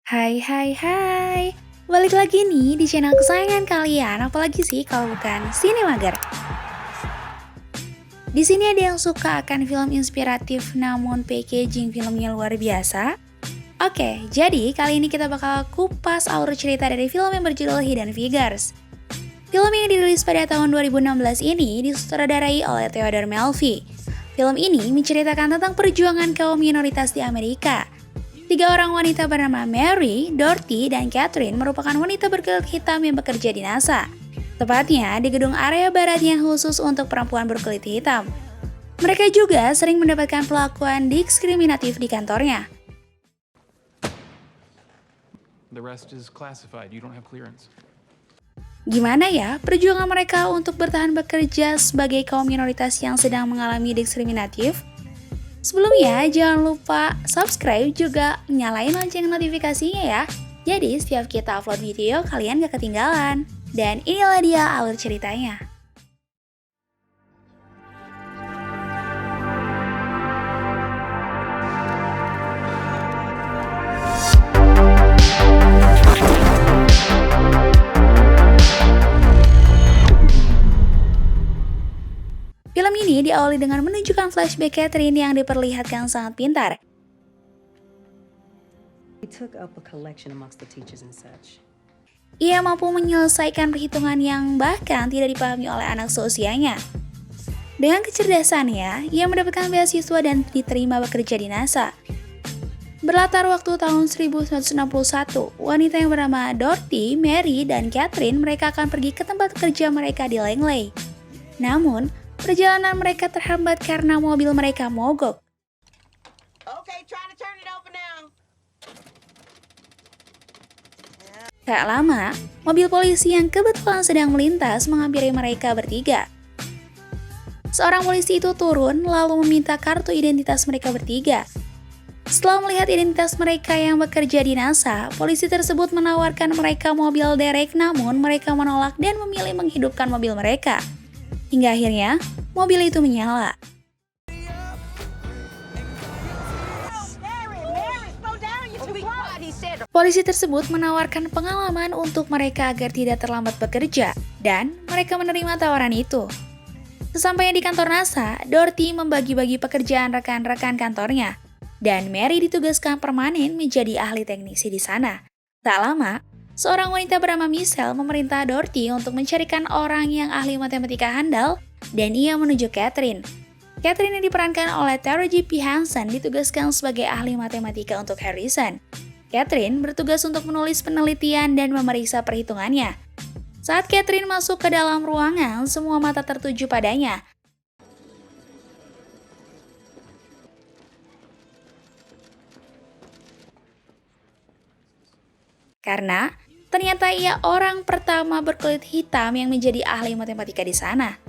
Hai hai hai, balik lagi nih di channel kesayangan kalian, apalagi sih kalau bukan Sinemager. Di sini ada yang suka akan film inspiratif namun packaging filmnya luar biasa. Oke, jadi kali ini kita bakal kupas alur cerita dari film yang berjudul Hidden Figures. Film yang dirilis pada tahun 2016 ini disutradarai oleh Theodore Melfi. Film ini menceritakan tentang perjuangan kaum minoritas di Amerika. Tiga orang wanita bernama Mary, Dorothy, dan Catherine merupakan wanita berkulit hitam yang bekerja di NASA. Tepatnya di gedung area barat yang khusus untuk perempuan berkulit hitam. Mereka juga sering mendapatkan perlakuan diskriminatif di kantornya. The rest is classified. You don't have clearance. Gimana ya perjuangan mereka untuk bertahan bekerja sebagai kaum minoritas yang sedang mengalami diskriminatif? Sebelumnya, jangan lupa subscribe juga nyalain lonceng notifikasinya ya. Jadi, setiap kita upload video, kalian gak ketinggalan. Dan inilah dia alur ceritanya. Film ini diawali dengan menunjukkan flashback Catherine yang diperlihatkan sangat pintar. We took up a collection amongst the teachers and such. Ia mampu menyelesaikan perhitungan yang bahkan tidak dipahami oleh anak seusianya. Dengan kecerdasannya, ia mendapatkan beasiswa dan diterima bekerja di NASA. Berlatar waktu tahun 1961, wanita yang bernama Dorothy, Mary, dan Catherine mereka akan pergi ke tempat kerja mereka di Langley. Namun, perjalanan mereka terhambat karena mobil mereka mogok. Okay, trying to turn it over now. Tak lama, mobil polisi yang kebetulan sedang melintas menghampiri mereka bertiga. Seorang polisi itu turun lalu meminta kartu identitas mereka bertiga. Setelah melihat identitas mereka yang bekerja di NASA, polisi tersebut menawarkan mereka mobil derek namun mereka menolak dan memilih menghidupkan mobil mereka. Hingga akhirnya, mobil itu menyala. Mary, slow down. You're too quiet. He said. Polisi tersebut menawarkan pengalaman untuk mereka agar tidak terlambat bekerja, dan mereka menerima tawaran itu. Sesampainya di kantor NASA, Dorothy membagi-bagi pekerjaan rekan-rekan kantornya, dan Mary ditugaskan permanen menjadi ahli teknisi di sana. Tak lama, seorang wanita bernama Michelle memerintah Dorothy untuk mencarikan orang yang ahli matematika handal, dan ia menuju Catherine. Catherine yang diperankan oleh Tara J.P. Hansen ditugaskan sebagai ahli matematika untuk Harrison. Catherine bertugas untuk menulis penelitian dan memeriksa perhitungannya. Saat Catherine masuk ke dalam ruangan, semua mata tertuju padanya. Karena ternyata ia orang pertama berkulit hitam yang menjadi ahli matematika di sana.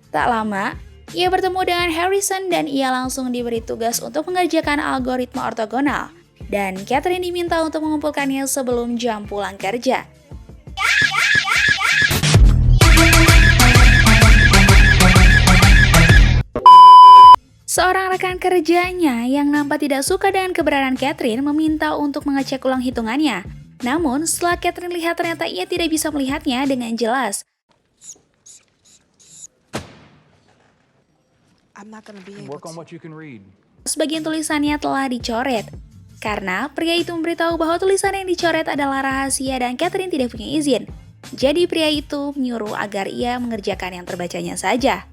Tak lama, ia bertemu dengan Harrison dan ia langsung diberi tugas untuk mengerjakan algoritma ortogonal. Dan Catherine diminta untuk mengumpulkannya sebelum jam pulang kerja. Seorang rekan kerjanya yang nampak tidak suka dengan keberadaan Catherine meminta untuk mengecek ulang hitungannya. Namun, setelah Catherine lihat ternyata ia tidak bisa melihatnya dengan jelas. I'm not gonna be able Work on to. what you can read. Sebagian tulisannya telah dicoret. Karena pria itu memberitahu bahwa tulisan yang dicoret adalah rahasia dan Catherine tidak punya izin. Jadi pria itu menyuruh agar ia mengerjakan yang terbacanya saja.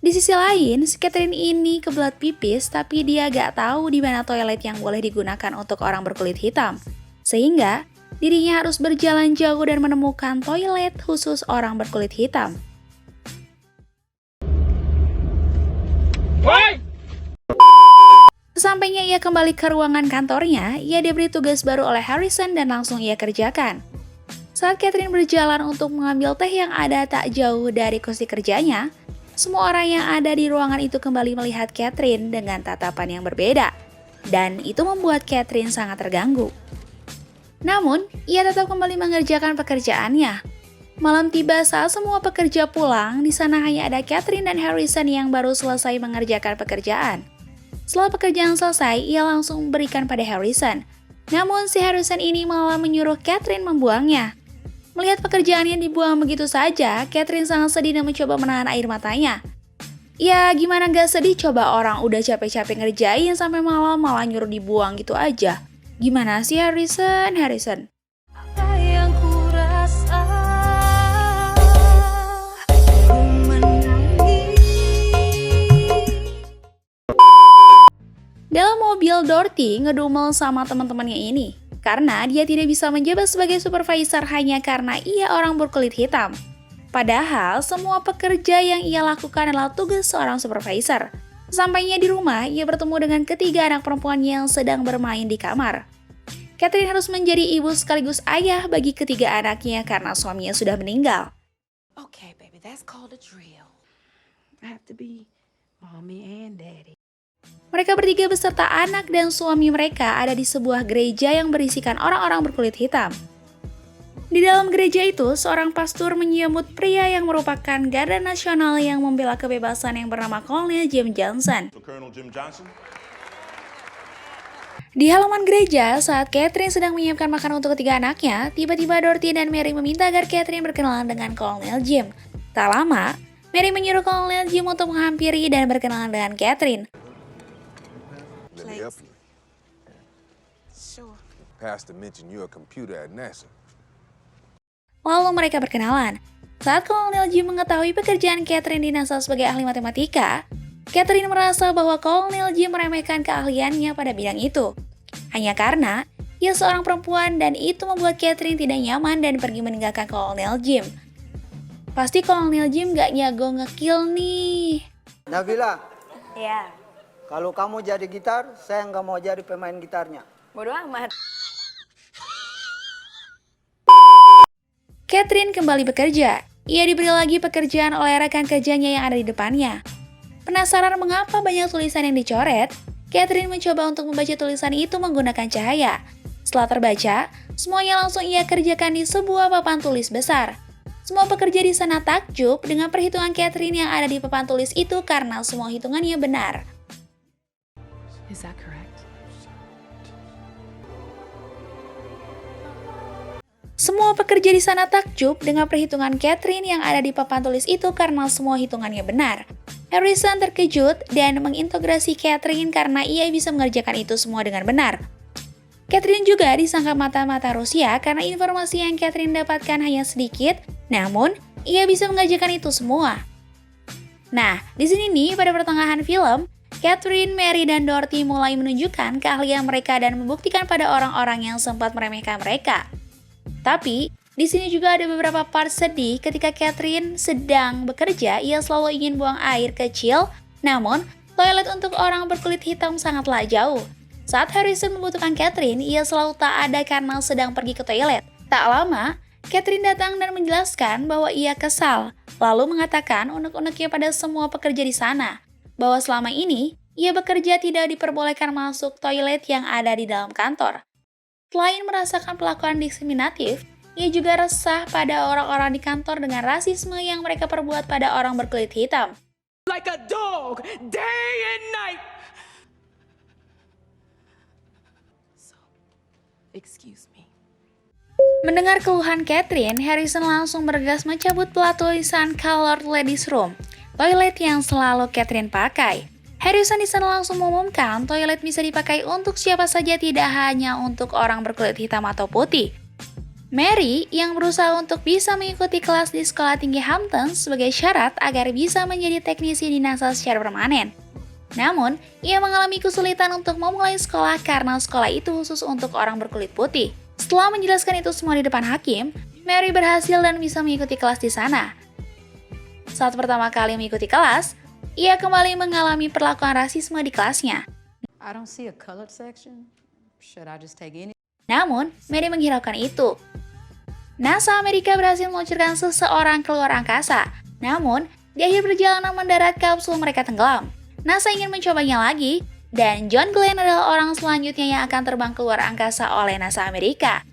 Di sisi lain, si Catherine ini kebelat pipis tapi dia gak tahu di mana toilet yang boleh digunakan untuk orang berkulit hitam. Sehingga dirinya harus berjalan jauh dan menemukan toilet khusus orang berkulit hitam. Sesampainya ia kembali ke ruangan kantornya, ia diberi tugas baru oleh Harrison dan langsung ia kerjakan. Saat Catherine berjalan untuk mengambil teh yang ada tak jauh dari kursi kerjanya, semua orang yang ada di ruangan itu kembali melihat Catherine dengan tatapan yang berbeda. Dan itu membuat Catherine sangat terganggu. Namun, ia tetap kembali mengerjakan pekerjaannya. Malam tiba saat semua pekerja pulang, di sana hanya ada Catherine dan Harrison yang baru selesai mengerjakan pekerjaan. Setelah pekerjaan selesai, ia langsung memberikan pada Harrison. Namun si Harrison ini malah menyuruh Catherine membuangnya. Melihat pekerjaannya dibuang begitu saja, Catherine sangat sedih dan mencoba menahan air matanya. Ya gimana gak sedih coba, orang udah capek-capek ngerjain sampai malam malah nyuruh dibuang gitu aja. Gimana sih Harrison? Apa yang ku rasa, ku menangis. Dalam mobil, Dorothy ngedumel sama teman-temannya ini karena dia tidak bisa menjabat sebagai supervisor hanya karena ia orang berkulit hitam. Padahal semua pekerja yang ia lakukan adalah tugas seorang supervisor. Sampainya di rumah, ia bertemu dengan ketiga anak perempuan yang sedang bermain di kamar. Catherine harus menjadi ibu sekaligus ayah bagi ketiga anaknya karena suaminya sudah meninggal. Okay, baby, that's called a drill. I have to be mommy and daddy. Mereka bertiga beserta anak dan suami mereka ada di sebuah gereja yang berisikan orang-orang berkulit hitam. Di dalam gereja itu, seorang pastor menyambut pria yang merupakan garda nasional yang membela kebebasan yang bernama Colonel Jim Johnson. Di halaman gereja, saat Catherine sedang menyiapkan makanan untuk ketiga anaknya, tiba-tiba Dorothy dan Mary meminta agar Catherine berkenalan dengan Colonel Jim. Tak lama, Mary menyuruh Colonel Jim untuk menghampiri dan berkenalan dengan Catherine. Let me help you. Sure. Pastor mentioned you're a computer at NASA. Lalu mereka berkenalan. Saat Colonel Jim mengetahui pekerjaan Catherine di NASA sebagai ahli matematika, Catherine merasa bahwa Colonel Jim meremehkan keahliannya pada bidang itu. Hanya karena ia seorang perempuan dan itu membuat Catherine tidak nyaman dan pergi meninggalkan Colonel Jim. Pasti Colonel Jim gak nyago ngekill nih. Nabila, Ya, kalau kamu jadi gitar, saya nggak mau jadi pemain gitarnya. bodo amat. Catherine kembali bekerja. Ia diberi lagi pekerjaan oleh rekan kerjanya yang ada di depannya. Penasaran mengapa banyak tulisan yang dicoret, Catherine mencoba untuk membaca tulisan itu menggunakan cahaya. Setelah terbaca, semuanya langsung ia kerjakan di sebuah papan tulis besar. Semua pekerja di sana takjub dengan perhitungan Catherine yang ada di papan tulis itu karena semua hitungannya benar. Is that correct? Semua pekerja di sana takjub dengan perhitungan Catherine yang ada di papan tulis itu karena semua hitungannya benar. Harrison terkejut dan mengintegrasi Catherine karena ia bisa mengerjakan itu semua dengan benar. Catherine juga disangka mata-mata Rusia karena informasi yang Catherine dapatkan hanya sedikit, namun ia bisa mengerjakan itu semua. Nah, di sini nih pada pertengahan film, Catherine, Mary, dan Dorothy mulai menunjukkan keahlian mereka dan membuktikan pada orang-orang yang sempat meremehkan mereka. Tapi, di sini juga ada beberapa part sedih ketika Catherine sedang bekerja, ia selalu ingin buang air kecil, namun toilet untuk orang berkulit hitam sangatlah jauh. Saat Harrison membutuhkan Catherine, ia selalu tak ada karena sedang pergi ke toilet. Tak lama, Catherine datang dan menjelaskan bahwa ia kesal, lalu mengatakan unek-uneknya pada semua pekerja di sana, bahwa selama ini ia bekerja tidak diperbolehkan masuk toilet yang ada di dalam kantor. Selain merasakan perlakuan diskriminatif, ia juga resah pada orang-orang di kantor dengan rasisme yang mereka perbuat pada orang berkulit hitam. Like a dog, day and night. So, excuse me. Mendengar keluhan Catherine, Harrison langsung bergegas mencabut plat tulisan Colored Ladies Room, toilet yang selalu Catherine pakai. Harrison di sana langsung mengumumkan toilet bisa dipakai untuk siapa saja, tidak hanya untuk orang berkulit hitam atau putih. Mary yang berusaha untuk bisa mengikuti kelas di sekolah tinggi Hampton sebagai syarat agar bisa menjadi teknisi di NASA secara permanen. Namun, ia mengalami kesulitan untuk memulai sekolah karena sekolah itu khusus untuk orang berkulit putih. Setelah menjelaskan itu semua di depan hakim, Mary berhasil dan bisa mengikuti kelas di sana. Saat pertama kali mengikuti kelas, ia kembali mengalami perlakuan rasisme di kelasnya. I don't see a colored section. Should I just take any? Namun, Mary menghiraukan itu. NASA Amerika berhasil meluncurkan seseorang keluar angkasa. Namun, di akhir perjalanan mendarat kapsul mereka tenggelam. NASA ingin mencobanya lagi, dan John Glenn adalah orang selanjutnya yang akan terbang keluar angkasa oleh NASA Amerika.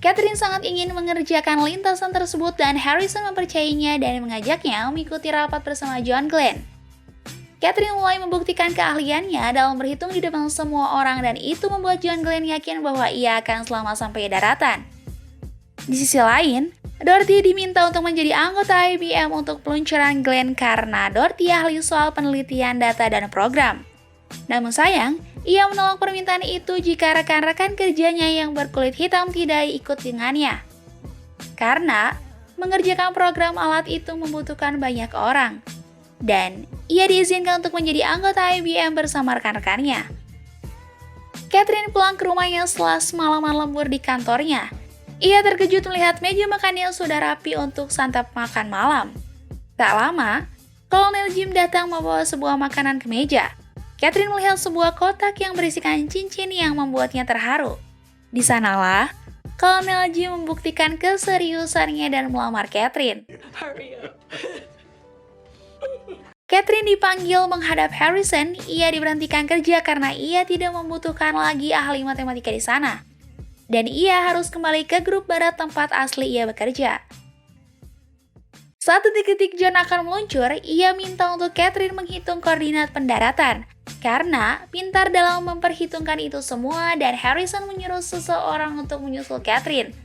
Catherine sangat ingin mengerjakan lintasan tersebut dan Harrison mempercayainya dan mengajaknya mengikuti rapat bersama John Glenn. Catherine mulai membuktikan keahliannya dalam berhitung di depan semua orang dan itu membuat John Glenn yakin bahwa ia akan selamat sampai daratan. Di sisi lain, Dorothy diminta untuk menjadi anggota IBM untuk peluncuran Glenn karena Dorothy ahli soal penelitian data dan program. Namun sayang, ia menolak permintaan itu jika rekan-rekan kerjanya yang berkulit hitam tidak ikut dengannya. Karena mengerjakan program alat itu membutuhkan banyak orang. Dan ia diizinkan untuk menjadi anggota IBM bersama rekan-rekannya. Catherine pulang ke rumahnya setelah semalaman lembur di kantornya. Ia terkejut melihat meja makannya sudah rapi untuk santap makan malam. Tak lama, Kolonel Jim datang membawa sebuah makanan ke meja. Catherine melihat sebuah kotak yang berisikan cincin yang membuatnya terharu. Di sanalah, Kolonel Jim membuktikan keseriusannya dan melamar Catherine. Catherine dipanggil menghadap Harrison. Ia diberhentikan kerja karena ia tidak membutuhkan lagi ahli matematika di sana. Dan ia harus kembali ke grup barat tempat asli ia bekerja. Saat detik-detik John akan meluncur, ia minta untuk Catherine menghitung koordinat pendaratan. Karena pintar dalam memperhitungkan itu semua dan Harrison menyuruh seseorang untuk menyusul Catherine.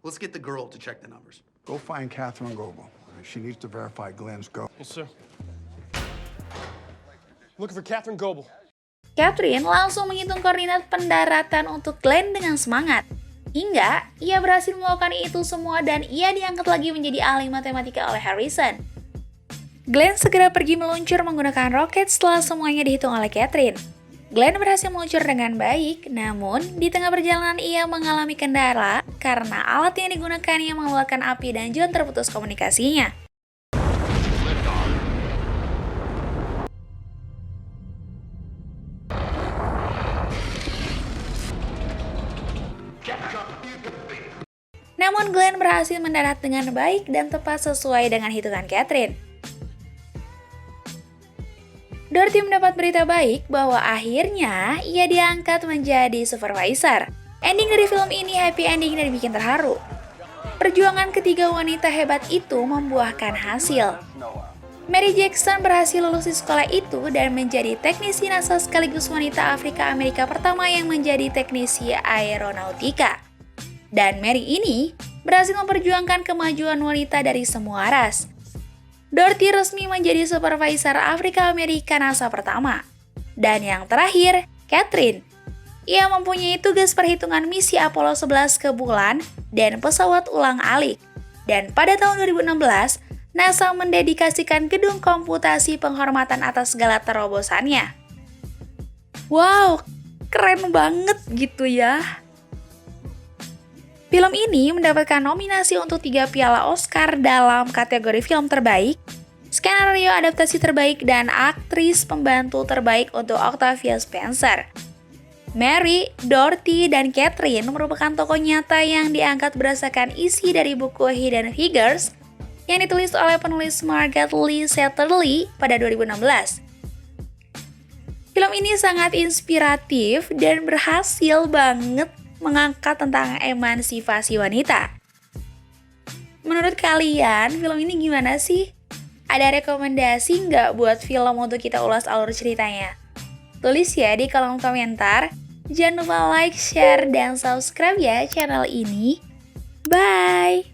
Let's get the girl to check the numbers. Go find Catherine Goebel. She needs to verify Glenn's go. Yes, sir. Looking for Catherine Goebel. Catherine langsung menghitung koordinat pendaratan untuk Glenn dengan semangat. Hingga ia berhasil melakukan itu semua dan ia diangkat lagi menjadi ahli matematika oleh Harrison. Glenn segera pergi meluncur menggunakan roket setelah semuanya dihitung oleh Catherine. Glenn berhasil meluncur dengan baik, namun di tengah perjalanan ia mengalami kendala karena alat yang digunakannya mengeluarkan api dan John terputus komunikasinya. Namun Glenn berhasil mendarat dengan baik dan tepat sesuai dengan hitungan Catherine. Dorothy mendapat berita baik bahwa akhirnya ia diangkat menjadi supervisor. Ending dari film ini happy ending dan bikin terharu. Perjuangan ketiga wanita hebat itu membuahkan hasil. Mary Jackson berhasil lulus di sekolah itu dan menjadi teknisi NASA sekaligus wanita Afrika Amerika pertama yang menjadi teknisi aeronautika. Dan Mary ini berhasil memperjuangkan kemajuan wanita dari semua ras. Dorothy resmi menjadi supervisor Afrika Amerika NASA pertama. Dan yang terakhir, Catherine. Ia mempunyai tugas perhitungan misi Apollo 11 ke bulan dan pesawat ulang-alik. Dan pada tahun 2016, NASA mendedikasikan gedung komputasi penghormatan atas segala terobosannya. Wow, keren banget gitu ya. Film ini mendapatkan nominasi untuk 3 piala Oscar dalam kategori film terbaik, skenario adaptasi terbaik, dan aktris pembantu terbaik untuk Octavia Spencer. Mary, Dorothy, dan Catherine merupakan tokoh nyata yang diangkat berdasarkan isi dari buku Hidden Figures yang ditulis oleh penulis Margaret Lee Shetterly pada 2016. Film ini sangat inspiratif dan berhasil banget mengangkat tentang emansipasi wanita. Menurut kalian, film ini gimana sih? Ada rekomendasi nggak buat film untuk kita ulas alur ceritanya? Tulis ya di kolom komentar. Jangan lupa like, share, dan subscribe ya channel ini. Bye!